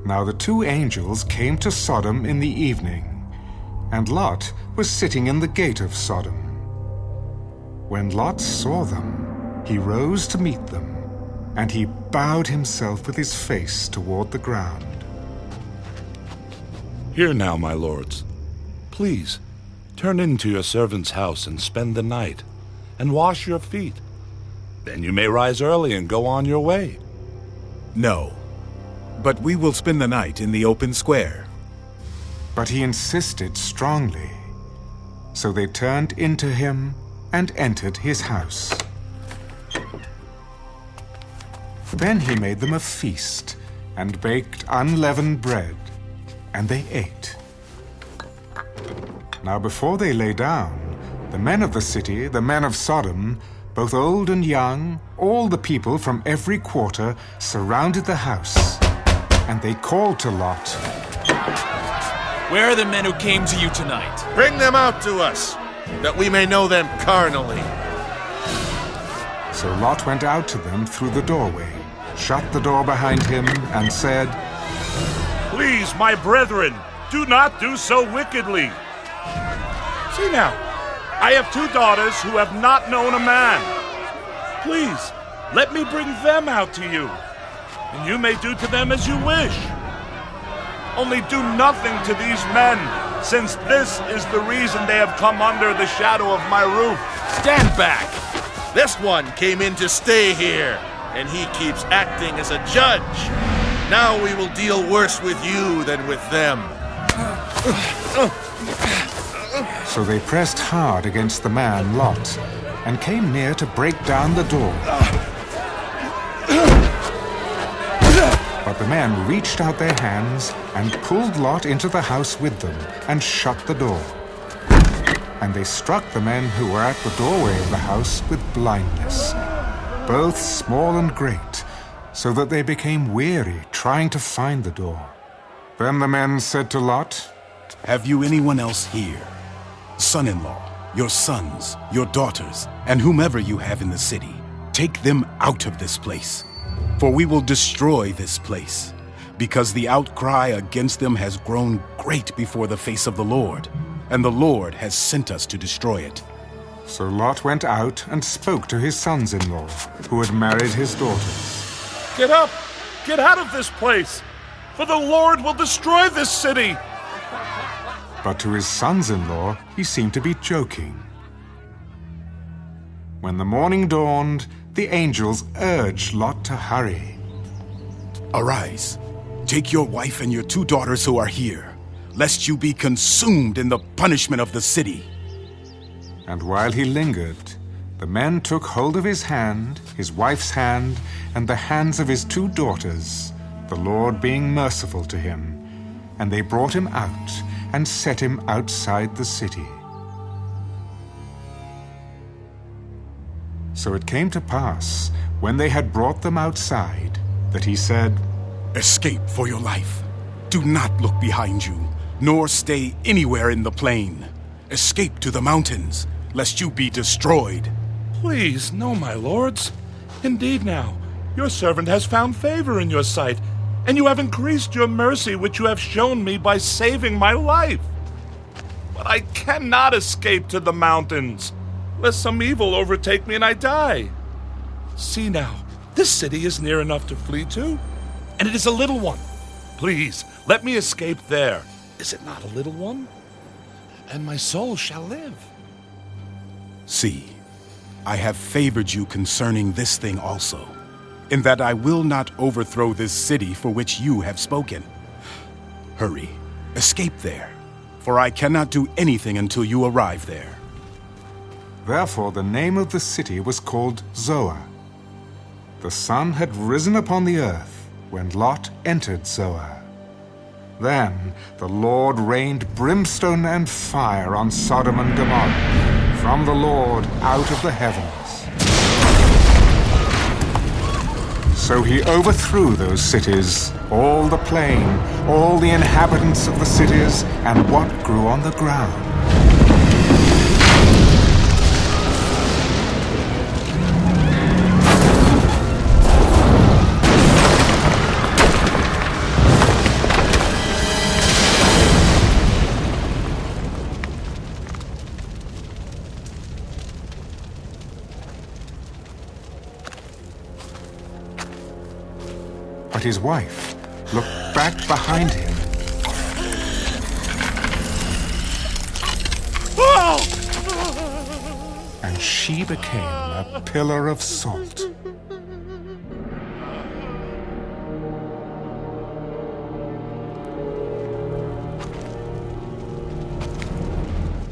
Now the two angels came to Sodom in the evening, and Lot was sitting in the gate of Sodom. When Lot saw them, he rose to meet them, and he bowed himself with his face toward the ground. Here now, my lords, please turn into your servant's house and spend the night, and wash your feet. Then you may rise early and go on your way. No, but we will spend the night in the open square. But he insisted strongly. So they turned into him and entered his house. Then he made them a feast and baked unleavened bread, and they ate. Now before they lay down, the men of the city, the men of Sodom, both old and young, all the people from every quarter, surrounded the house, and they called to Lot. Where are the men who came to you tonight? Bring them out to us, that we may know them carnally. So Lot went out to them through the doorway, shut the door behind him, and said, Please, my brethren, do not do so wickedly. See now, I have two daughters who have not known a man. Please, let me bring them out to you, and you may do to them as you wish. Only do nothing to these men, since this is the reason they have come under the shadow of my roof. Stand back! This one came in to stay here, and he keeps acting as a judge. Now we will deal worse with you than with them. So they pressed hard against the man Lot, and came near to break down the door. But the men reached out their hands and pulled Lot into the house with them, and shut the door. And they struck the men who were at the doorway of the house with blindness, both small and great, so that they became weary trying to find the door. Then the men said to Lot, Have you anyone else here? Son-in-law, your sons, your daughters, and whomever you have in the city. Take them out of this place, for we will destroy this place, because the outcry against them has grown great before the face of the Lord, and the Lord has sent us to destroy it. So Lot went out and spoke to his sons-in-law, who had married his daughters. Get up! Get out of this place! For the Lord will destroy this city! But to his sons-in-law he seemed to be joking. When the morning dawned, the angels urged Lot to hurry. Arise, take your wife and your two daughters who are here, lest you be consumed in the punishment of the city. And while he lingered, the men took hold of his hand, his wife's hand, and the hands of his two daughters, the Lord being merciful to him, and they brought him out and set him outside the city. So it came to pass, when they had brought them outside, that he said, Escape for your life. Do not look behind you, nor stay anywhere in the plain. Escape to the mountains, lest you be destroyed. Please, no, my lords. Indeed now, your servant has found favor in your sight, and you have increased your mercy which you have shown me by saving my life. But I cannot escape to the mountains, lest some evil overtake me and I die. See now, this city is near enough to flee to, and it is a little one. Please, let me escape there. Is it not a little one? And my soul shall live. See, I have favored you concerning this thing also, in that I will not overthrow this city for which you have spoken. Hurry, escape there, for I cannot do anything until you arrive there. Therefore the name of the city was called Zoar. The sun had risen upon the earth when Lot entered Zoar. Then the Lord rained brimstone and fire on Sodom and Gomorrah from the Lord out of the heavens. So he overthrew those cities, all the plain, all the inhabitants of the cities, and what grew on the ground. his wife, looked back behind him. And she became a pillar of salt.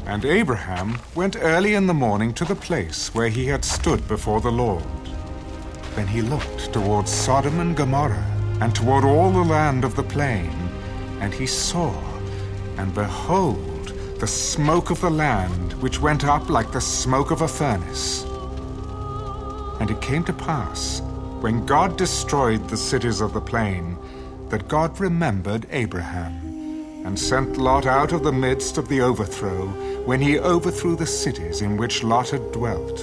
And Abraham went early in the morning to the place where he had stood before the Lord. Then he looked towards Sodom and Gomorrah, and toward all the land of the plain, and he saw, and behold, the smoke of the land, which went up like the smoke of a furnace. And it came to pass, when God destroyed the cities of the plain, that God remembered Abraham, and sent Lot out of the midst of the overthrow, when he overthrew the cities in which Lot had dwelt.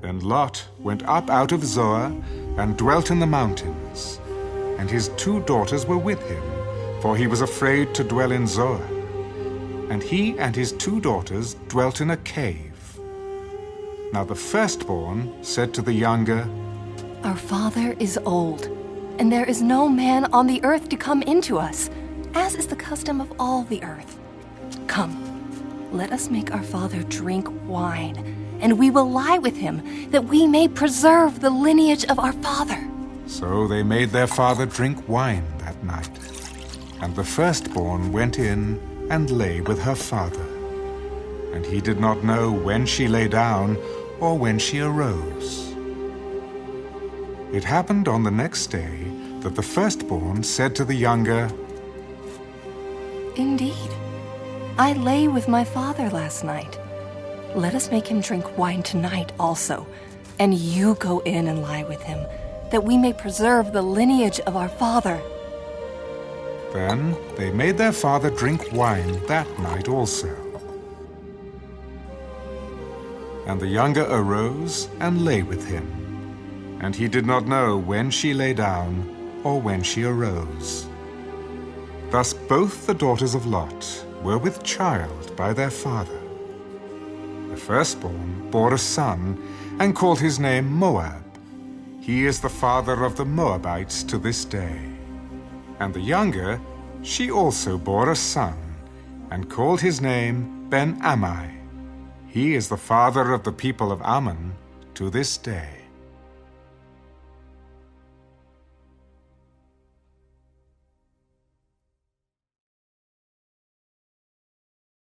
Then Lot went up out of Zoar, and dwelt in the mountains, and his 2 daughters were with him, for he was afraid to dwell in Zoar. And he and his 2 daughters dwelt in a cave. Now the firstborn said to the younger, Our father is old, and there is no man on the earth to come into us, as is the custom of all the earth. Come, let us make our father drink wine, and we will lie with him, that we may preserve the lineage of our father. So they made their father drink wine that night. And the firstborn went in and lay with her father. And he did not know when she lay down or when she arose. It happened on the next day that the firstborn said to the younger, Indeed, I lay with my father last night. Let us make him drink wine tonight also, and you go in and lie with him, that we may preserve the lineage of our father. Then they made their father drink wine that night also. And the younger arose and lay with him, and he did not know when she lay down or when she arose. Thus both the daughters of Lot were with child by their father. The firstborn bore a son, and called his name Moab. He is the father of the Moabites to this day. And the younger, she also bore a son, and called his name Ben-Ammi. He is the father of the people of Ammon to this day.